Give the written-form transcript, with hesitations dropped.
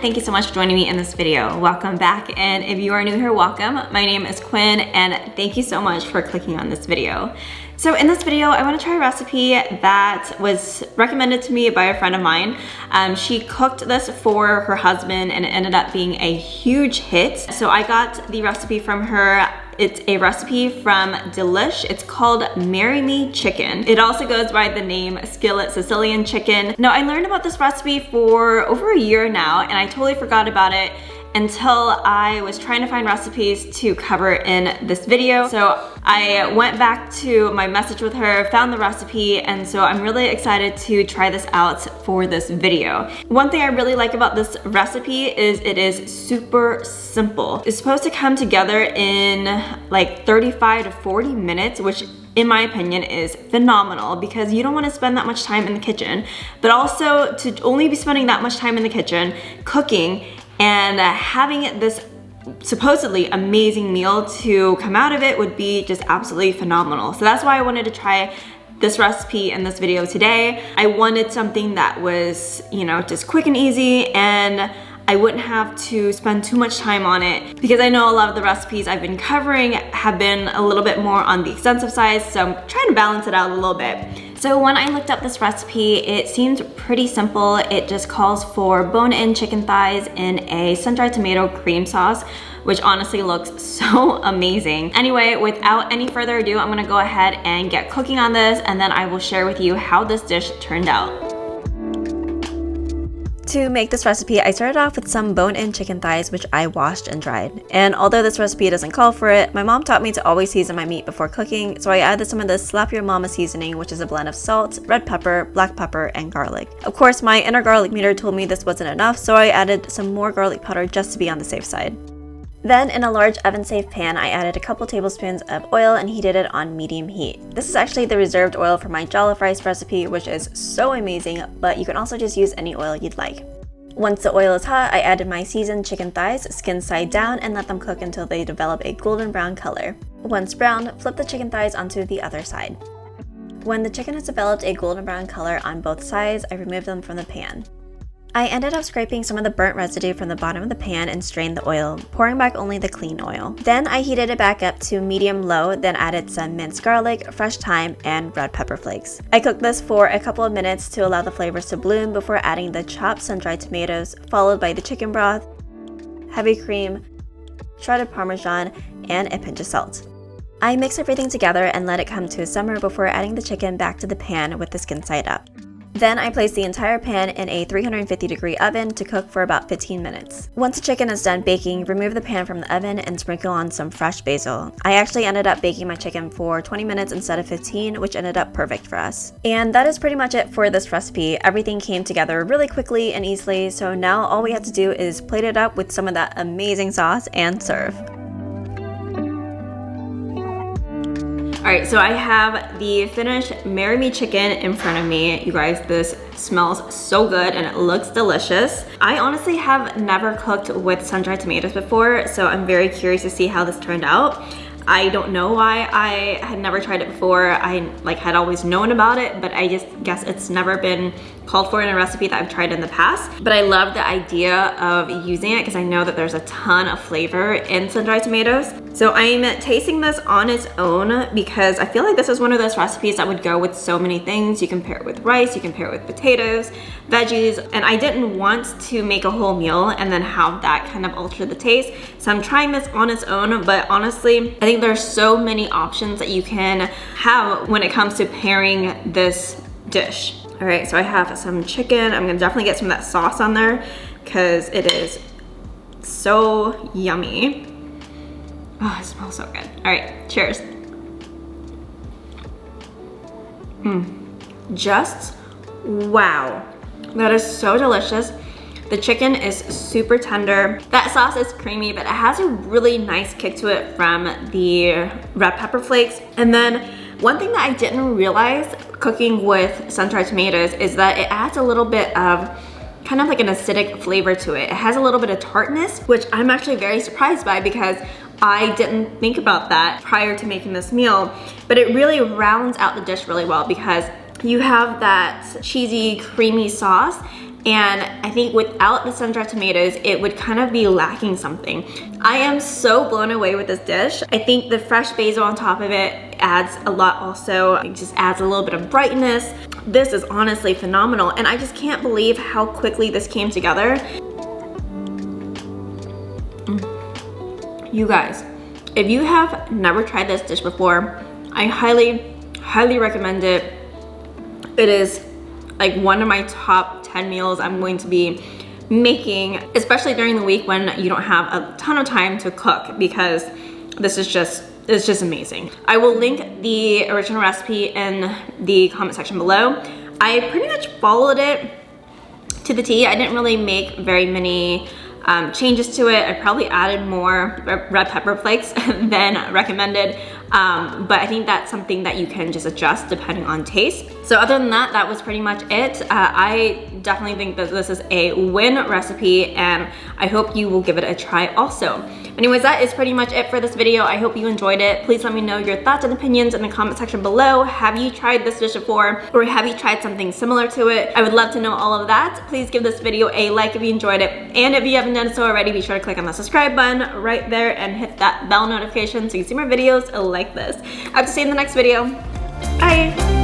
thank you so much for joining me in this video. Welcome back, and if you are new here, welcome. My name is Quynh, and thank you so much for clicking on this video. So in this video, I want to try a recipe that was recommended to me by a friend of mine. She cooked this for her husband and it ended up being a huge hit. So I got the recipe from her. It's a recipe from Delish. It's called Marry Me Chicken. It also goes by the name Skillet Sicilian Chicken. Now, I learned about this recipe for over a year now, and I totally forgot about it until I was trying to find recipes to cover in this video. So I went back to my message with her, found the recipe, and so I'm really excited to try this out for this video. One thing I really like about this recipe is it is super simple. It's supposed to come together in like 35 to 40 minutes, which in my opinion is phenomenal because you don't want to spend that much time in the kitchen, but also to only be spending that much time in the kitchen cooking and having this supposedly amazing meal to come out of it would be just absolutely phenomenal. So that's why I wanted to try this recipe in this video today. I wanted something that was, just quick and easy, and I wouldn't have to spend too much time on it because I know a lot of the recipes I've been covering have been a little bit more on the extensive side, so I'm trying to balance it out a little bit. So when I looked up this recipe, it seemed pretty simple. It just calls for bone-in chicken thighs in a sun-dried tomato cream sauce, which honestly looks so amazing. Anyway, without any further ado, I'm gonna go ahead and get cooking on this, and then I will share with you how this dish turned out. To make this recipe, I started off with some bone-in chicken thighs, which I washed and dried. And although this recipe doesn't call for it, my mom taught me to always season my meat before cooking, so I added some of this Slap Your Mama seasoning, which is a blend of salt, red pepper, black pepper, and garlic. Of course, my inner garlic meter told me this wasn't enough, so I added some more garlic powder just to be on the safe side. Then in a large oven-safe pan, I added a couple tablespoons of oil and heated it on medium heat. This is actually the reserved oil for my jollof rice recipe, which is so amazing, but you can also just use any oil you'd like. Once the oil is hot, I added my seasoned chicken thighs, skin side down, and let them cook until they develop a golden brown color. Once browned, flip the chicken thighs onto the other side. When the chicken has developed a golden brown color on both sides, I remove them from the pan. I ended up scraping some of the burnt residue from the bottom of the pan and strained the oil, pouring back only the clean oil. Then I heated it back up to medium-low, then added some minced garlic, fresh thyme, and red pepper flakes. I cooked this for a couple of minutes to allow the flavors to bloom before adding the chopped sun-dried tomatoes, followed by the chicken broth, heavy cream, shredded Parmesan, and a pinch of salt. I mixed everything together and let it come to a simmer before adding the chicken back to the pan with the skin side up. Then I placed the entire pan in a 350-degree oven to cook for about 15 minutes. Once the chicken is done baking, remove the pan from the oven and sprinkle on some fresh basil. I actually ended up baking my chicken for 20 minutes instead of 15, which ended up perfect for us. And that is pretty much it for this recipe. Everything came together really quickly and easily, so now all we have to do is plate it up with some of that amazing sauce and serve. Alright, so I have the finished Marry Me Chicken in front of me. You guys, this smells so good and it looks delicious. I honestly have never cooked with sun-dried tomatoes before, so I'm very curious to see how this turned out. I don't know why I had never tried it before. I had always known about it, but I just guess it's never been called for in a recipe that I've tried in the past. But I love the idea of using it because I know that there's a ton of flavor in sun-dried tomatoes. So I'm tasting this on its own because I feel like this is one of those recipes that would go with so many things. You can pair it with rice, you can pair it with potatoes, veggies, and I didn't want to make a whole meal and then have that kind of alter the taste. So I'm trying this on its own, but honestly, I think there's so many options that you can have when it comes to pairing this dish. All right, so I have some chicken. I'm gonna definitely get some of that sauce on there because it is so yummy. Oh, it smells so good. All right, cheers. Just wow. That is so delicious. The chicken is super tender. That sauce is creamy, but it has a really nice kick to it from the red pepper flakes. And then one thing that I didn't realize cooking with sun-dried tomatoes is that it adds a little bit of kind of like an acidic flavor to it. It has a little bit of tartness, which I'm actually very surprised by because I didn't think about that prior to making this meal, but it really rounds out the dish really well because you have that cheesy, creamy sauce And I think without the sun-dried tomatoes, it would kind of be lacking something. I am so blown away with this dish. I think the fresh basil on top of it adds a lot also. It just adds a little bit of brightness. This is honestly phenomenal, and I just can't believe how quickly this came together. You guys, if you have never tried this dish before, I highly recommend it. It is like one of my top 10 meals I'm going to be making, especially during the week when you don't have a ton of time to cook, because this is just, it's just amazing. I will link the original recipe in the comment section below. I pretty much followed it to the T. I didn't really make very many changes to it. I probably added more red pepper flakes than recommended, but I think that's something that you can just adjust depending on taste. So other than that, that was pretty much it. I definitely think that this is a win recipe, and I hope you will give it a try also. Anyways, that is pretty much it for this video. I hope you enjoyed it. Please let me know your thoughts and opinions in the comment section below. Have you tried this dish before, or have you tried something similar to it? I would love to know all of that. Please give this video a like if you enjoyed it, and if you haven't done so already, be sure to click on the subscribe button right there and hit that bell notification so you can see more videos like this. I have to see you in the next video. Bye!